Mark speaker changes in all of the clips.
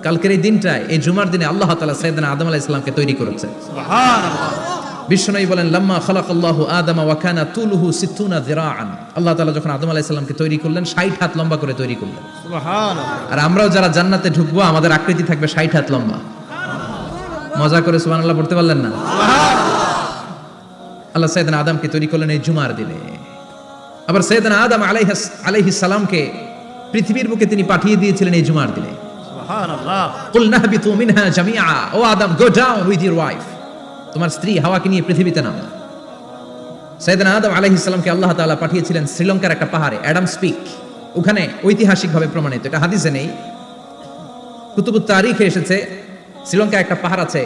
Speaker 1: কালকের এই দিনটায়, এই জুমার দিনে আল্লাহ তাআলা সাইয়েদনা আদম আলাইহিস সালামকে তৈরি করেছেন।
Speaker 2: সুবহানাল্লাহ।
Speaker 1: বিশ্বনবী বলেন, লাম্মা খালাকাল্লাহু আদামা ওয়া কানা তুলুহু 60 যিরাআন। আল্লাহ তাআলা যখন আদম আলাইহিস সালামকে তৈরি করলেন 60 হাত লম্বা করে তৈরি করলেন।
Speaker 2: সুবহানাল্লাহ।
Speaker 1: আর আমরাও যারা জান্নাতে ঢুকবো আমাদের আকৃতি থাকবে 60 হাত লম্বা। মজা করে সুবহানাল্লাহ পড়তে পারলেন না? আল্লাহ সাইয়েদনা আদমকে তৈরি করলেন এই জুমার দিনে। আবার সাইয়েদনা আদম আলাইহিস সালামকে পৃথিবীর বুকে তিনি পাঠিয়ে দিয়েছিলেন এই জুমার দিনে।
Speaker 2: সুবহানাল্লাহ।
Speaker 1: কুল নাহবিতু মিনহা জামিআ, O Adam go down with your wife, তোমার স্ত্রী হাওয়াকে নিয়ে পৃথিবীতে নামো। সাইয়েদনা আদম আলাইহিস সালামকে আল্লাহ তাআলা পাঠিয়েছিলেন শ্রীলঙ্কার একটা পাহাড়ে, অ্যাডামস পিক। ওখানে ঐতিহাসিকভাবে প্রমাণিত, এটা হাদিসে নেই, কুতুবুত তারিখে এসেছে। শ্রীলঙ্কায় একটা পাহাড় আছে,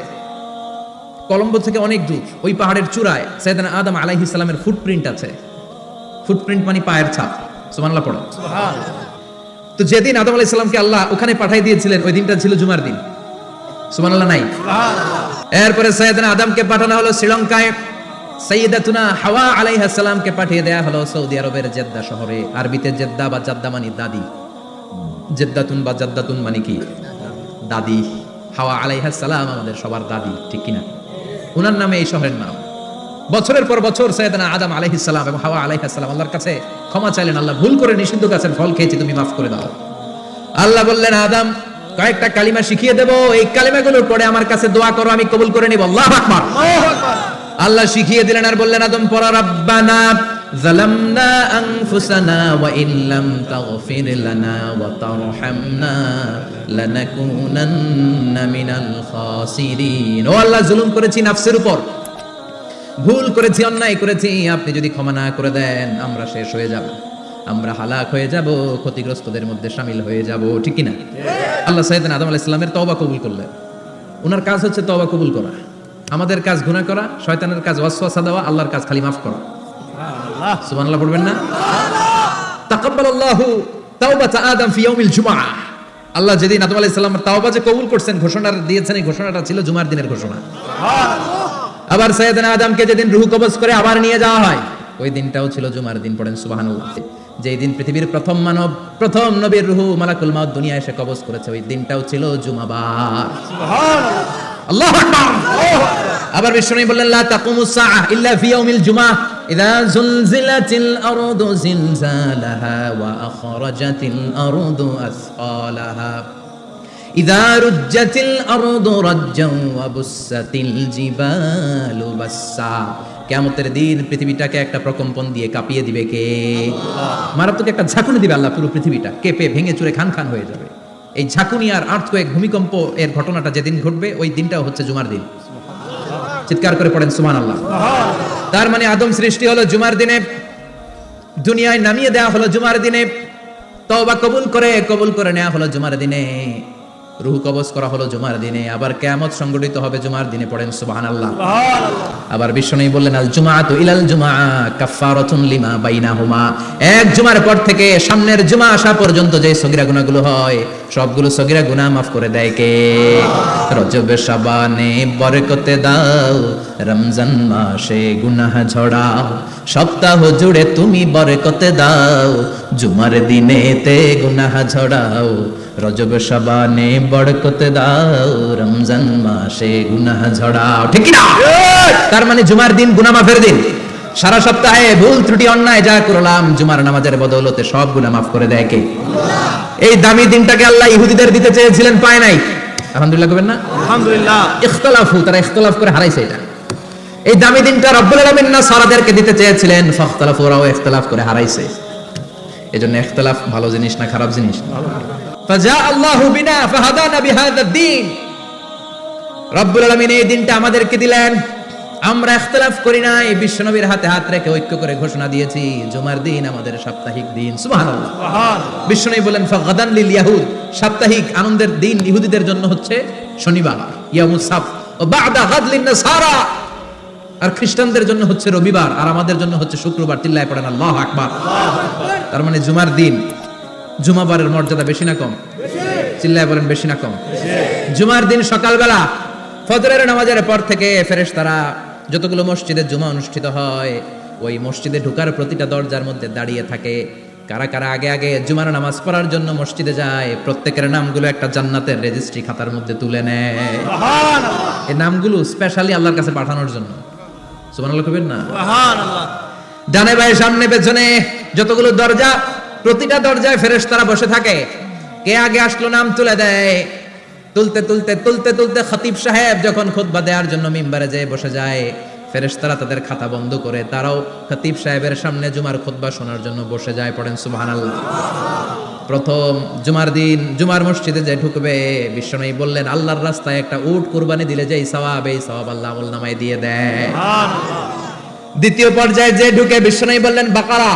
Speaker 1: কলম্বো থেকে অনেক দূর। ওই পাহাড়ের চূড়ায় সাইয়েদনা আদম আলাইহিস সালামের ফুটপ্রিন্ট আছে। ফুটপ্রিন্ট মানে পায়ের ছাপ। সুবহানাল্লাহ পড়ো।
Speaker 2: সুবহানাল্লাহ।
Speaker 1: তো যেদিন আদম আলাইহিস সালামকে আল্লাহ ওখানে পাঠিয়ে দিয়েছিলেন, ওই দিনটা ছিল জুমার দিন। সুবহানাল্লাহ নাই?
Speaker 2: সুবহানাল্লাহ।
Speaker 1: এরপরে সাইয়েদনা আদমকে পাঠানো হলো শ্রীলঙ্কায়। সাইয়্যিদাতুনা হাওয়া আলাইহিস সালামকে পাঠিয়ে দেয়া হলো সৌদি আরবের জেদ্দা শহরে। আরবিতে জেদ্দা বা জাদ্দা মানে দাদি। জেদ্দাতুন বা জাদ্দাতুন মানে কি? দাদি। হাওয়া আলাইহিস সালাম আমাদের সবার দাদি, ঠিক কিনা? ওনার নামে এই শহরের নাম। বছরের পর বছর সাইয়েদনা আদম আলাইহিস সালাম এবং হাওয়া আলাইহিস সালাম আল্লাহর কাছে ক্ষমা চাইলেন, আল্লাহ ভুল করে নিষিদ্ধ গাছের ফল খেয়েছি, তুমি মাফ করে দাও। আল্লাহ বললেন, আদম কয়েকটা কালিমা শিখিয়ে দেব, এই কালিমাগুলোর পরে আমার কাছে দোয়া করো, আমি কবুল করে নিব। আল্লাহু আকবার।
Speaker 2: আল্লাহু আকবার।
Speaker 1: আল্লাহ শিখিয়ে দিলেন আর বললেন, আদম পড়া, রাব্বানা যালামনা আনফুসানা ওয়া ইল্লাম তাগফির লানা ওয়া তারহামনা লানাকুনান্না মিনাল খাসিরিন। ও আল্লাহ, জুলুম করেছি নাফসের উপর, ভুল করেছি, অন্যায় করেছি, আপনি যদি ক্ষমা না করে দেন আমরা শেষ হয়ে যাব, আমরা হালাক হয়ে যাব, ক্ষতিগ্রস্তদের মধ্যে শামিল হয়ে যাব, ঠিক কিনা? আল্লাহ সাইয়েদনা আদম আলাইহিস সালামের তওবা কবুল করলেন। ওনার কাজ হচ্ছে তওবা কবুল করা। আমাদের কাজ গুনাহ করা, শয়তানের কাজ ওয়াসওয়াসা দেওয়া, আল্লাহর কাজ খালি মাফ করা।
Speaker 2: সুবহানাল্লাহ।
Speaker 1: সুবহানাল্লাহ পড়বেন না? তাকাব্বালাল্লাহু তাওবাতা আদম ফি ইয়াউমিল জুমআহ। আল্লাহ যেদিন আদম আলাইহিস সালামের তওবা যে কবুল করছেন, ঘোষণা দিয়েছেন, এই ঘোষণাটা ছিল জুমার দিনের ঘোষণা। আবার সাইয়েদনা আদমকে যেদিন রূহ কবজ করে আবার নিয়ে যাওয়া হয়, ওই দিনটাও ছিল জুমার দিন। পড়েন সুবহানাল্লাহ। যেই দিন পৃথিবীর প্রথম মানব, প্রথম নবীর রূহ মালাকুল মাউত দুনিয়ায় এসে কবজ করেছে, ওই দিনটাও ছিল জুমাবার।
Speaker 2: সুবহানাল্লাহ।
Speaker 1: আল্লাহু আকবার। আবার বিশ্বনবী বললেন, লা তাকুমুস সাআহ ইল্লা ফি ইয়াউমিল জুমআহ ইযা যুলজিলাতিল আরদু জিলজালাহা ওয়া আখরাজাতিল আরদু আসকালাহা ইযা রুজ্জাতিল আরদু রাজ্জান ওয়া বুসাতিল জিবালু বাসসা। কিয়ামতের দিন পৃথিবীটাকে একটা প্রকম্পন দিয়ে কাঁপিয়ে দিবে কে? মারাত্মক একটা ঝাঁকুনি দিবে আল্লাহ, পুরো পৃথিবীটা কেঁপে ভেঙে চুরে খান খান হয়ে যাবে। এই ঝাঁকুনি আর আর্থকোয়েক, ভূমিকম্প এর ঘটনাটা যেদিন ঘটবে, ওই দিনটাও হচ্ছে জুমার দিন। চিৎকার করে পড়েন সুবহানাল্লাহ। তার মানে আদম সৃষ্টি হলো জুমার দিনে, দুনিয়ায় নামিয়ে দেওয়া হলো জুমার দিনে, তওবা কবুল করে নেওয়া হলো জুমার দিনে, রূহ কবজ করা হলো জুমার দিনে, আবার কিয়ামত সংগঠিত হবে জুমার দিনে। পড়েন সুবহানাল্লাহ। আবার বিশ্বনবী বললেন, আল জুমাআতু ইলাল জুমআ কাফফারাতুন লিমা বাইনাহুমা। এক জুমার পর থেকে সামনের জুমা আসা পর্যন্ত যে সগীরা গুনাহগুলো হয়, সবগুলো সগীরা গুনাহ মাফ করে দেয় কে? রজবে শাবানে বরকতে দাও, রমজান মাসে গুনাহ ঝরাও, সপ্তাহ জুড়ে তুমি বরকতে দাও, জুমার দিনেতে গুনাহ ঝরাও, রজব শাবানে বরকতে দাও, রমজান মাসে গুনাহ ঝরাও, ঠিক কি না? তার মানে জুমার দিন গুনাহ মাফের দিন। সারা সপ্তাহে ভুল ত্রুটি অন্যায় যা করলাম, জুমার নামাজের বদৌলতে সব গুনাহ মাফ করে দেয় কে? এই দামি দিনটাকে আল্লাহ ইহুদিদের দিতে চেয়েছিলেন, পায় নাই। আলহামদুলিল্লাহ কবেন না?
Speaker 2: আলহামদুলিল্লাহ।
Speaker 1: ইখতিলাফু, তারা ইখতিলাফ করে হারাইছে এটা। এই দামি দিনটা রব্বুল আলামিন নাসারাদেরকে দিতে চেয়েছিলেন, ফাখতালাফু, ওরাও ইখতিলাফ করে হারাইছে। এজন্য ইখতিলাফ ভালো জিনিস না খারাপ জিনিস? ফাজা আল্লাহু বিনা ফাহাদানা বিহাদা দ্বীন। রব্বুল আলামিন এই দিনটা আমাদেরকে দিলেন, আমরা ইখতিলাফ করি না, এই বিশ্বনবীর হাতে হাত রেখে ঐক্য করে ঘোষণা দিয়েছি জুমার দিন আমাদের সাপ্তাহিক দিন। সুবহানাল্লাহ।
Speaker 2: সুবহানাল্লাহ।
Speaker 1: বিশ্বনবী বলেন, ফাগাদান লিল ইয়াহুদ, সাপ্তাহিক আনন্দের দিন ইহুদিদের জন্য হচ্ছে শনিবার, ইয়ামুস সাbt, ও বা'দা গাদ লিন নাসারা, আর খ্রিস্টানদের জন্য হচ্ছে রবিবার, আর আমাদের জন্য হচ্ছে শুক্রবার। চিল্লায় পড়েন আল্লাহু আকবার। তার মানে জুমার দিন, জুমাবারের মর্যাদা বেশি না কম? চিল্লায় বলেন বেশি না কম? জুমার দিন সকালবেলা ফজরের নামাজের পর থেকে ফেরেশতারা যতগুলো মসজিদে জুমা অনুষ্ঠিত হয়, ওই মসজিদে ঢোকার প্রতিটা দরজার মধ্যে দাঁড়িয়ে থাকে কারা কারা আগে আগে জুমার নামাজ পড়ার জন্য মসজিদে যায়, প্রত্যেকের নামগুলো একটা জান্নাতের রেজিস্ট্রি খাতার মধ্যে তুলে নেয়।
Speaker 2: সুবহানাল্লাহ
Speaker 1: এই নামগুলো স্পেশালি আল্লাহর কাছে পাঠানোর জন্য। সুবহানাল্লাহ কইবেন না?
Speaker 2: সুবহানাল্লাহ।
Speaker 1: ডানে বায়ে সামনে পেছনে যতগুলো দরজা, প্রতিটা দরজায় ফেরেশতারা বসে থাকে। কে আগে আসলো নাম তুলে দেয়। তুলতে তুলতে তুলতে তুলতে খতিব সাহেব যখন খুতবা দেওয়ার জন্য মিম্বারে যেয়ে বসে যায়, ফেরেশতারা তাদের খাতা বন্ধ করে তারাও খতিব সাহেবের সামনে জুমার খুতবা শোনার জন্য বসে যায়। পড়েন সুবহানাল্লাহ। প্রথম জুমার দিন জুমার মসজিদে যে ঢুকবে, বিশ্বনবী বললেন আল্লাহর রাস্তায় একটা উট কুরবানি দিলে যেই সওয়াব, এই সওয়াব আল্লাহ আমলনামায় দিয়ে দেয়।
Speaker 2: সুবহানাল্লাহ।
Speaker 1: দ্বিতীয় পর্যায়ে যে ঢুকে, বিশ্বনবী বললেন বাকারা,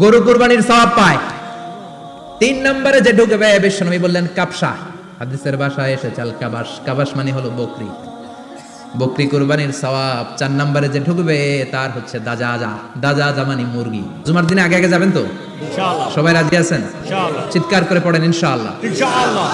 Speaker 1: গরু কুরবানির সওয়াব পায়। 3 নম্বরে যে ঢুকবে, বিশ্বনবী বললেন কাবশা, হাদিসের ভাষায় এসেছে আল কাবাস, কাবাস মানে হলো বকরি, বকরি কুরবানির সওয়াব। 4 নম্বরে যে ঢুকবে তার হচ্ছে দাজাজা, দাজাজা মানে মুরগি। জুমার দিনে আগে আগে যাবেন তো?
Speaker 2: ইনশাআল্লাহ
Speaker 1: সবাই রাজি আছেন?
Speaker 2: ইনশাআল্লাহ
Speaker 1: চিৎকার করে পড়েন ইনশাআল্লাহ।
Speaker 2: ইনশাআল্লাহ।